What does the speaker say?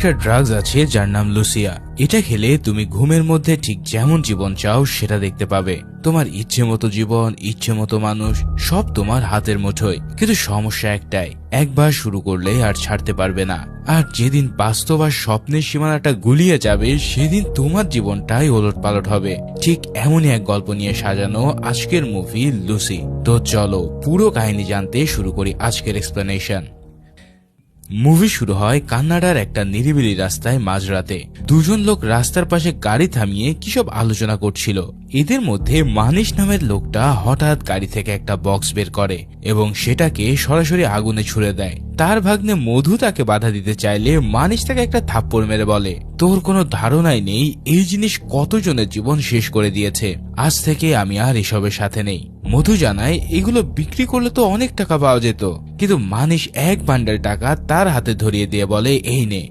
একটা ড্রাগস আছে যার নাম লুসিয়া। এটা খেলে তুমি ঘুমের মধ্যে ঠিক যেমন জীবন চাও সেটা দেখতে পাবে। তোমার ইচ্ছে মতো জীবন, ইচ্ছে মতো মানুষ, সব তোমার হাতের মুঠোয়। কিন্তু সমস্যা একটাই, একবার শুরু করলে আর ছাড়তে পারবে না। আর যেদিন বাস্তব আর স্বপ্নের সীমানাটা গুলিয়ে যাবে সেদিন তোমার জীবনটাই ওলটপালট হবে। ঠিক এমনই এক গল্প নিয়ে সাজানো আজকের মুভি লুসি। তো চলো পুরো কাহিনী জানতে শুরু করি আজকের এক্সপ্লেনেশন। মুভি শুরু হয় কানাডার একটা নিরিবিলি রাস্তায় মাঝরাতে। দুজন লোক রাস্তার পাশে গাড়ি থামিয়ে কিসব আলোচনা করছিল। এদের মধ্যে মানিশ নামের লোকটা হঠাৎ গাড়ি থেকে একটা বক্স বের করে এবং সেটাকে সরাসরি আগুনে ছুড়ে দেয়। তার ভাগ্নে মধু তাকে বাধা দিতে চাইলে মানিশ তাকে একটা থাপ্পড় মেরে বলে, তোর কোনো ধারণাই নেই এই জিনিস কতজনের জীবন শেষ করে দিয়েছে। আজ থেকে আমি আর এসবের সাথে নেই। মধু জানায় এগুলো বিক্রি করলে তো অনেক টাকা পাওয়া যেত, কিন্তু মানিশ এক বান্ডেল টাকা তার হাতে ধরিয়ে দিয়ে বলে, এই নে,